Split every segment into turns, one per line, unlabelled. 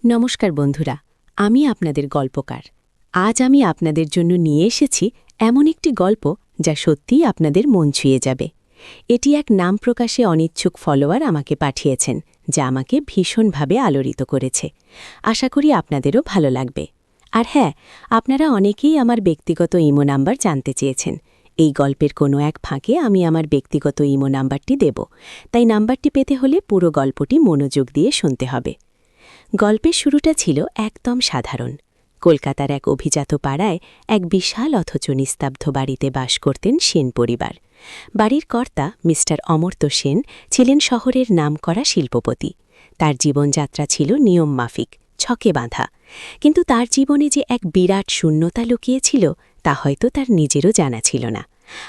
নমস্কার বন্ধুরা, আমি আপনাদের গল্পকার। আজ আমি আপনাদের জন্য নিয়ে এসেছি এমন একটি গল্প যা সত্যিই আপনাদের মন ছুঁয়ে যাবে। এটি এক নাম প্রকাশে অনিচ্ছুক ফলোয়ার আমাকে পাঠিয়েছেন, যা আমাকে ভীষণভাবে আলোড়িত করেছে। আশা করি আপনাদেরও ভালো লাগবে। আর হ্যাঁ, আপনারা অনেকেই আমার ব্যক্তিগত ইমো নাম্বার জানতে চেয়েছেন। এই গল্পের কোনো এক ফাঁকে আমি আমার ব্যক্তিগত ইমো নাম্বারটি দেব, তাই নাম্বারটি পেতে হলে পুরো গল্পটি মনোযোগ দিয়ে শুনতে হবে। গল্পের শুরুটা ছিল একদম সাধারণ। কলকাতার এক অভিজাত পাড়ায় এক বিশাল অথচ নিস্তব্ধ বাড়িতে বাস করতেন সেন পরিবার। বাড়ির কর্তা মিস্টার অমর্ত্য সেন ছিলেন শহরের নামকরা শিল্পপতি। তার জীবনযাত্রা ছিল নিয়ম মাফিক, ছকে বাঁধা। কিন্তু তার জীবনে যে এক বিরাট শূন্যতা লুকিয়েছিল তা হয়তো তার নিজেরও জানা ছিল না।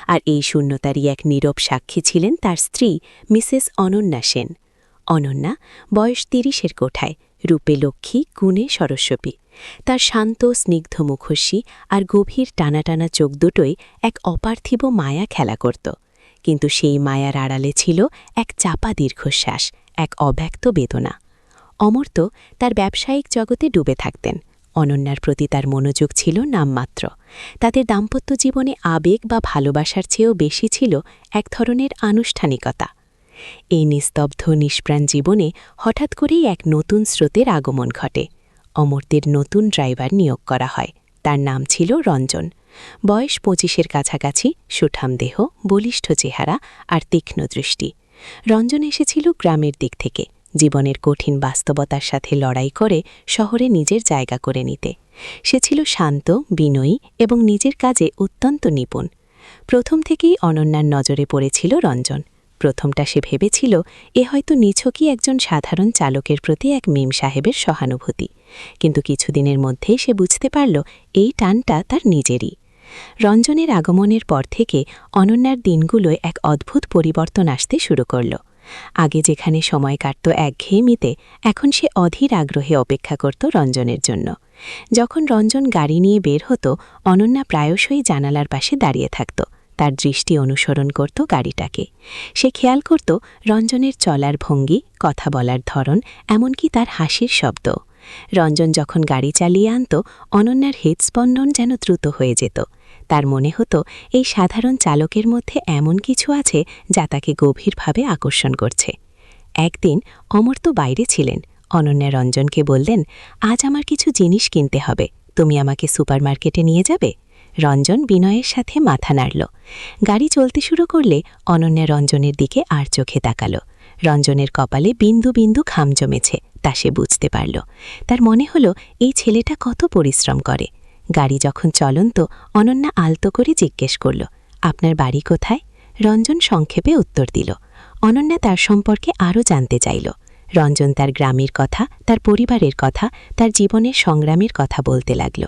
আর এই শূন্যতারই এক নীরব সাক্ষী ছিলেন তার স্ত্রী মিসেস অনন্যা সেন। অনন্যা বয়স ৩০-এর কোঠায়, রূপে লক্ষ্মী, গুণে সরস্বতী। তার শান্ত স্নিগ্ধ মুখোশী আর গভীর টানা টানা চোখ দুটোই এক অপার্থিব মায়া খেলা করত। কিন্তু সেই মায়ার আড়ালে ছিল এক চাপা দীর্ঘশ্বাস, এক অব্যক্ত বেদনা। অমর্ত্য তার ব্যবসায়িক জগতে ডুবে থাকতেন। অনন্যার প্রতি তার মনোযোগ ছিল নামমাত্র। তাদের দাম্পত্য জীবনে আবেগ বা ভালোবাসার চেয়েও বেশি ছিল এক ধরনের আনুষ্ঠানিকতা। এই নিস্তব্ধ নিষ্প্রাণ জীবনে হঠাৎ করেই এক নতুন স্রোতের আগমন ঘটে। অমর্ত্যের নতুন ড্রাইভার নিয়োগ করা হয়। তার নাম ছিল রঞ্জন। বয়স ২৫-এর কাছাকাছি, সুঠাম দেহ, বলিষ্ঠ চেহারা আর তীক্ষ্ণ দৃষ্টি। রঞ্জন এসেছিল গ্রামের দিক থেকে, জীবনের কঠিন বাস্তবতার সাথে লড়াই করে শহরে নিজের জায়গা করে নিতে। সে ছিল শান্ত, বিনয়ী এবং নিজের কাজে অত্যন্ত নিপুণ। প্রথম থেকেই অনন্যার নজরে পড়েছিল রঞ্জন। প্রথমটা সে ভেবেছিল এ হয়তো নিছকই একজন সাধারণ চালকের প্রতি এক মেম সাহেবের সহানুভূতি। কিন্তু কিছুদিনের মধ্যেই সে বুঝতে পারল এই টানটা তার নিজেরই। রঞ্জনের আগমনের পর থেকে অনন্যার দিনগুলোয় এক অদ্ভুত পরিবর্তন আসতে শুরু করল। আগে যেখানে সময় কাটত একঘেয়েমিতে, এখন সে অধীর আগ্রহে অপেক্ষা করত রঞ্জনের জন্য। যখন রঞ্জন গাড়ি নিয়ে বের হতো, অনন্যা প্রায়শই জানালার পাশে দাঁড়িয়ে থাকত। তার দৃষ্টি অনুসরণ করত গাড়িটাকে। সে খেয়াল করত রঞ্জনের চলার ভঙ্গি, কথা বলার ধরন, এমনকি তার হাসির শব্দ। রঞ্জন যখন গাড়ি চালিয়ে আনত, অনন্যার হৃদস্পন্দন যেন দ্রুত হয়ে যেত। তার মনে হতো এই সাধারণ চালকের মধ্যে এমন কিছু আছে যা তাকে গভীরভাবে আকর্ষণ করছে। একদিন অমর্ত্য বাইরে ছিলেন। অনন্যা রঞ্জনকে বললেন, আজ আমার কিছু জিনিস কিনতে হবে, তুমি আমাকে সুপারমার্কেটে নিয়ে যাবে? রঞ্জন বিনয়ের সাথে মাথা নাড়ল। গাড়ি চলতে শুরু করলে অনন্যা রঞ্জনের দিকে আর চোখে তাকাল। রঞ্জনের কপালে বিন্দু বিন্দু ঘাম জমেছে, তা সে বুঝতে পারল। তার মনে হল এই ছেলেটা কত পরিশ্রম করে। গাড়ি যখন চলন্ত, অনন্যা আলতো করে জিজ্ঞেস করল, আপনার বাড়ি কোথায়? রঞ্জন সংক্ষেপে উত্তর দিল। অনন্যা তার সম্পর্কে আরও জানতে চাইল। রঞ্জন তার গ্রামের কথা, তার পরিবারের কথা, তার জীবনের সংগ্রামের কথা বলতে লাগল।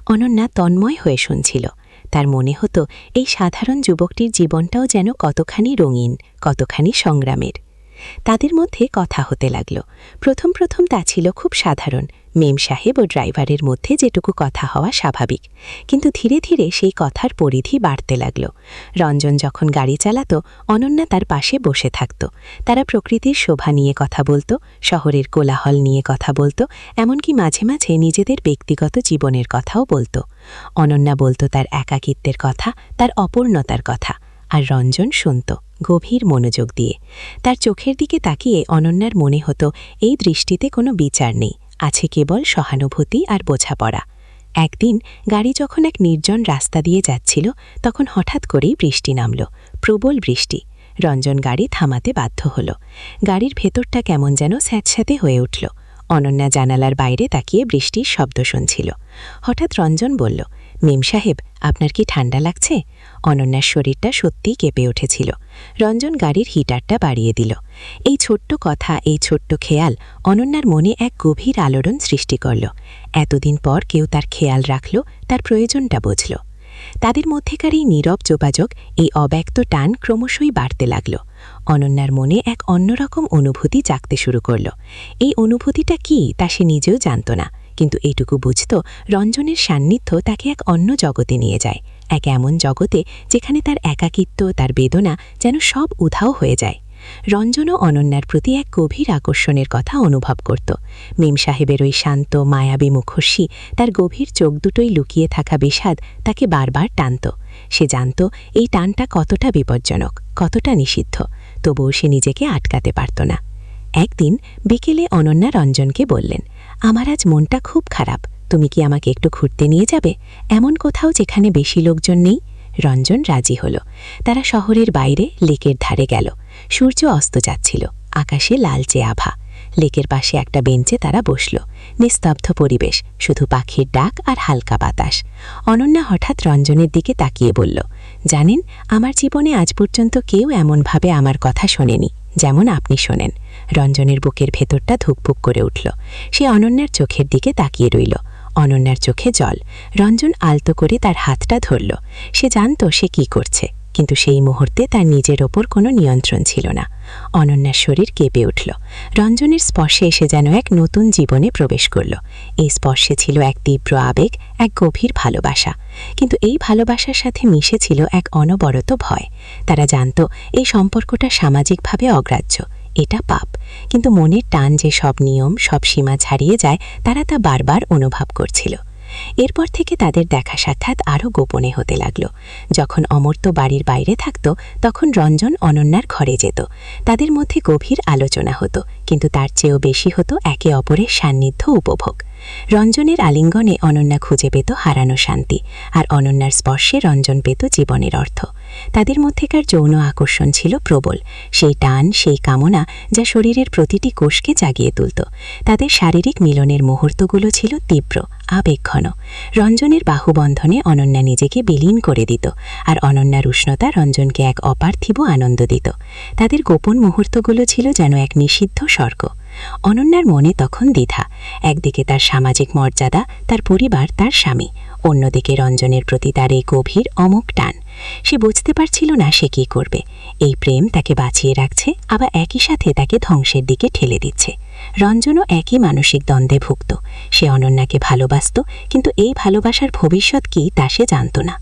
অনন্যা তন্ময় হয়ে শুনছিল। তার মনে হতো এই সাধারণ যুবকটির জীবনটাও যেন কতখানি রঙিন, কতখানি সংগ্রামের। তাদের মধ্যে কথা হতে লাগল। প্রথম প্রথম তা ছিল খুব সাধারণ, মেম সাহেব ও ড্রাইভারের মধ্যে যেটুকু কথা হওয়া স্বাভাবিক। কিন্তু ধীরে ধীরে সেই কথার পরিধি বাড়তে লাগল। রঞ্জন যখন গাড়ি চালাত, অনন্যা তার পাশে বসে থাকত। তারা প্রকৃতির শোভা নিয়ে কথা বলত, শহরের কোলাহল নিয়ে কথা বলত, এমনকি মাঝে মাঝে নিজেদের ব্যক্তিগত জীবনের কথাও বলত। অনন্যা বলত তার একাকিত্বের কথা, তার অপূর্ণতার কথা, আর রঞ্জন শুনত গভীর মনোযোগ দিয়ে। তার চোখের দিকে তাকিয়ে অনন্যার মনে হতো এই দৃষ্টিতে কোনো বিচার নেই, আছে কেবল সহানুভূতি আর বোঝাপড়া। একদিন গাড়ি যখন এক নির্জন রাস্তা দিয়ে যাচ্ছিল, তখন হঠাৎ করেই বৃষ্টি নামল, প্রবল বৃষ্টি। রঞ্জন গাড়ি থামাতে বাধ্য হল। গাড়ির ভেতরটা কেমন যেন স্যাঁতস্যাঁতে হয়ে উঠল। অনন্যা জানালার বাইরে তাকিয়ে বৃষ্টির শব্দ শুনছিল। হঠাৎ রঞ্জন বলল, মেম সাহেব, আপনার কি ঠান্ডা লাগছে? অনন্যার শরীরটা সত্যিই কেঁপে উঠেছিল। রঞ্জন গাড়ির হিটারটা বাড়িয়ে দিল। এই ছোট্ট কথা, এই ছোট্ট খেয়াল অনন্যার মনে এক গভীর আলোড়ন সৃষ্টি করল। এতদিন পর কেউ তার খেয়াল রাখল, তার প্রয়োজনটা বুঝল। তাদের মধ্যেকার এই নীরব যোগাযোগ, এই অব্যক্ত টান ক্রমশই বাড়তে লাগল। অনন্যার মনে এক অন্যরকম অনুভূতি জাগতে শুরু করল। এই অনুভূতিটা কি তা সে নিজেও জানত না, কিন্তু এইটুকু বুঝত রঞ্জনের সান্নিধ্য তাকে এক অন্য জগতে নিয়ে যায়, এক এমন জগতে যেখানে তার একাকিত্ব, তার বেদনা যেন সব উধাও হয়ে যায়। রঞ্জনও অনন্যার প্রতি এক গভীর আকর্ষণের কথা অনুভব করত। মেম সাহেবের ওই শান্ত মায়াবী মুখোশী, তার গভীর চোখ দুটোই লুকিয়ে থাকা বিষাদ তাকে বারবার টানত। সে জানত এই টানটা কতটা বিপজ্জনক, কতটা নিষিদ্ধ, তবুও সে নিজেকে আটকাতে পারত না। একদিন বিকেলে অনন্যা রঞ্জনকে বললেন, আমার আজ মনটা খুব খারাপ, তুমি কি আমাকে একটু ঘুরতে নিয়ে যাবে, এমন কোথাও যেখানে বেশি লোকজন নেই? রঞ্জন রাজি হল। তারা শহরের বাইরে লেকের ধারে গেল। সূর্য অস্ত যাচ্ছিল, আকাশে লালচে আভা। লেকের পাশে একটা বেঞ্চে তারা বসল। নিস্তব্ধ পরিবেশ, শুধু পাখির ডাক আর হালকা বাতাস। অনন্যা হঠাৎ রঞ্জনের দিকে তাকিয়ে বলল, জানেন, আমার জীবনে আজ পর্যন্ত কেউ এমনভাবে আমার কথা শোনেনি যেমন আপনি শোনেন। রঞ্জনের বুকের ভেতরটা ধুকপুক করে উঠল। সে অনন্যার চোখের দিকে তাকিয়ে রইল। অনন্যার চোখে জল। রঞ্জন আলতো করে তার হাতটা ধরল। সে জানত সে কি করছে, কিন্তু সেই মুহূর্তে তার নিজের ওপর কোনো নিয়ন্ত্রণ ছিল না। অনন্যার শরীর কেঁপে উঠল। রঞ্জনের স্পর্শে এসে যেন এক নতুন জীবনে প্রবেশ করল। এই স্পর্শে ছিল এক তীব্র আবেগ, এক গভীর ভালোবাসা। কিন্তু এই ভালোবাসার সাথে মিশে ছিল এক অনবরত ভয়। তারা জানত এই সম্পর্কটা সামাজিকভাবে অগ্রাহ্য, এটা পাপ। কিন্তু মনের টান যে সব নিয়ম, সব সীমা ছাড়িয়ে যায়, তারা তা বারবার অনুভব করছিল। এরপর থেকে তাদের দেখা সাক্ষাৎ আরও গোপনে হতে লাগল। যখন অমর্ত্য বাড়ির বাইরে থাকত, তখন রঞ্জন অনন্যার ঘরে যেত। তাদের মধ্যে গভীর আলোচনা হতো, কিন্তু তার চেয়েও বেশি হতো একে অপরের সান্নিধ্য উপভোগ। রঞ্জনের আলিঙ্গনে অনন্যা খুঁজে পেত হারানো শান্তি, আর অনন্যার স্পর্শে রঞ্জন পেত জীবনের অর্থ। তাদের মধ্যেকার যৌন আকর্ষণ ছিল প্রবল, সেই টান, সেই কামনা যা শরীরের প্রতিটি কোষকে জাগিয়ে তুলত। তাদের শারীরিক মিলনের মুহূর্তগুলো ছিল তীব্র, আবেগঘন। রঞ্জনের বাহুবন্ধনে অনন্যা নিজেকে বিলীন করে দিত, আর অনন্যার উষ্ণতা রঞ্জনকে এক অপার্থিব আনন্দ দিত। তাদের গোপন মুহূর্তগুলো ছিল যেন এক নিষিদ্ধ স্বর্গ। অনন্যার মনে তখন দ্বিধা। একদিকে তার সামাজিক মর্যাদা, তার পরিবার, তার স্বামী; অন্যদিকে রঞ্জনের প্রতি তার এই গভীর অমোঘ টান। সে বুঝতে পারছিল না সে কী করবে। এই প্রেম তাকে বাঁচিয়ে রাখছে, আবার একই সাথে তাকে ধ্বংসের দিকে ঠেলে দিচ্ছে। রঞ্জনও একই মানসিক দ্বন্দ্বে ভুগত। সে অনন্যাকে ভালোবাসত, কিন্তু এই ভালোবাসার ভবিষ্যৎ কী তা সে জানত না।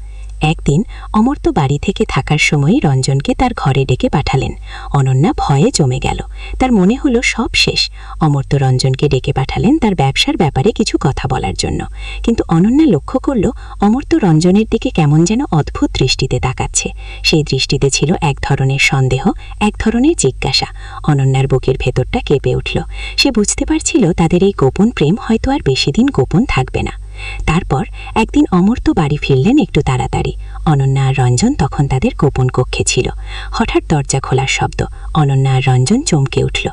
একদিন অমর্ত্য বাড়ি থেকে থাকার সময়ই রঞ্জনকে তার ঘরে ডেকে পাঠালেন। অনন্যা ভয়ে জমে গেল। তার মনে হলো সব শেষ। অমর্ত্য রঞ্জনকে ডেকে পাঠালেন তার ব্যবসার ব্যাপারে কিছু কথা বলার জন্য। কিন্তু অনন্যা লক্ষ্য করল অমর্ত্য রঞ্জনের দিকে কেমন যেন অদ্ভুত দৃষ্টিতে তাকাচ্ছে। সেই দৃষ্টিতে ছিল এক ধরনের সন্দেহ, এক ধরনের জিজ্ঞাসা। অনন্যার বুকের ভেতরটা কেঁপে উঠল। সে বুঝতে পারছিল তাদের এই গোপন প্রেম হয়তো আর বেশি দিন গোপন থাকবে না। তারপর একদিন অমর্ত্য বাড়ি ফিরলেন একটু তাড়াতাড়ি। অনন্যা আর রঞ্জন তখন তাদের গোপন কক্ষে ছিল। হঠাৎ দরজা খোলার শব্দ। অনন্যা আর রঞ্জন চমকে উঠল।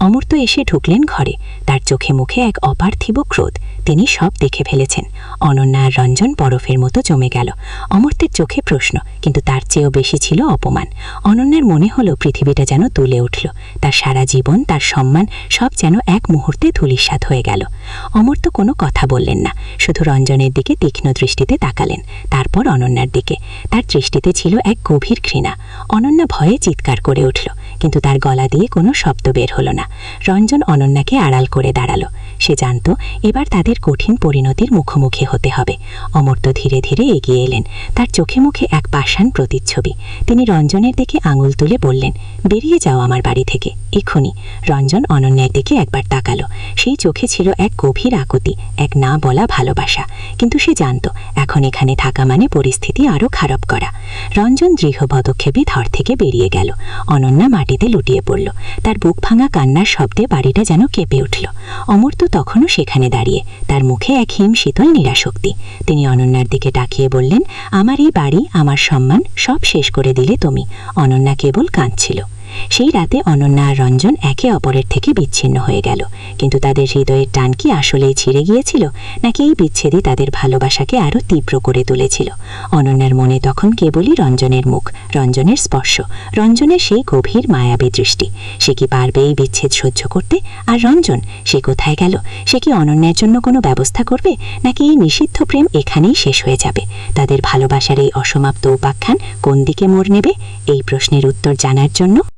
অমর্ত্য এসে ঢুকলেন ঘরে। তার চোখে মুখে এক অপার্থিব ক্রোধ। তিনি সব দেখে ফেলেছেন। অনন্যা আর রঞ্জন বরফের মতো জমে গেল। অমর্ত্যের চোখে প্রশ্ন, কিন্তু তার চেয়েও বেশি ছিল অপমান। অনন্যার মনে হলো পৃথিবীটা যেন দুলে উঠল। তার সারা জীবন, তার সম্মান, সব যেন এক মুহূর্তে ধূলিসাৎ হয়ে গেল। অমর্ত্য কোনো কথা বললেন না, শুধু রঞ্জনের দিকে তীক্ষ্ণ দৃষ্টিতে তাকালেন, তারপর অনন্যার দিকে। তার দৃষ্টিতে ছিল এক গভীর ঘৃণা। অনন্যা ভয়ে চিৎকার করে উঠল, কিন্তু তার গলা দিয়ে কোনো শব্দ বের হলো না। রঞ্জন অনন্যাকে আড়াল করে দাঁড়ালো। সে জানত এবার তাদের কঠিন পরিণতির মুখোমুখি হতে হবে। অমর্ত্য ধীরে ধীরে এগিয়ে এলেন। তার চোখে মুখে এক পাষাণ প্রতিচ্ছবি। তিনি রঞ্জনের দিকে আঙুল তুলে বললেন, বেরিয়ে যাও আমার বাড়ি থেকে, এক্ষুনি। রঞ্জন অনন্যার দিকে একবার তাকালো। সেই চোখে ছিল এক গভীর আকুতি, এক না বলা ভালোবাসা। কিন্তু সে জানত এখন এখানে থাকা মানে পরিস্থিতি আরও খারাপ করা। রঞ্জন দৃঢ় পদক্ষেপে ঘর থেকে বেরিয়ে গেল। অনন্যা মাটিতে লুটিয়ে পড়ল। তার বুক ভাঙা কান্নার শব্দে বাড়িটা যেন কেঁপে উঠল। অমর্ত্য তখনও সেখানে দাঁড়িয়ে, তার মুখে এক হিম শীতল নিরাশক্তি। তিনি অনন্যার দিকে তাকিয়ে বললেন, আমার এই বাড়ি, আমার সম্মান সব শেষ করে দিলে তুমি। অনন্যা কেবল কাঁদছিল। সেই রাতে অনন্যা আর রঞ্জন একে অপরের থেকে বিচ্ছিন্ন হয়ে গেল। কিন্তু তাদের হৃদয়ের টান কি আসলেই ছিঁড়ে গিয়েছিল, নাকি এই বিচ্ছেদই তাদের ভালোবাসাকে আরও তীব্র করে তুলেছিল? অনন্যার মনে তখন কেবলই রঞ্জনের মুখ, রঞ্জনের স্পর্শ, রঞ্জনের সেই গভীর মায়াবী দৃষ্টি। সে কি পারবে এই বিচ্ছেদ সহ্য করতে? আর রঞ্জন, সে কোথায় গেল? সে কি অনন্যার জন্য কোনো ব্যবস্থা করবে, নাকি এই নিষিদ্ধ প্রেম এখানেই শেষ হয়ে যাবে? তাদের ভালোবাসার এই অসমাপ্ত উপাখ্যান কোন দিকে মোড় নেবে? এই প্রশ্নের উত্তর জানার জন্য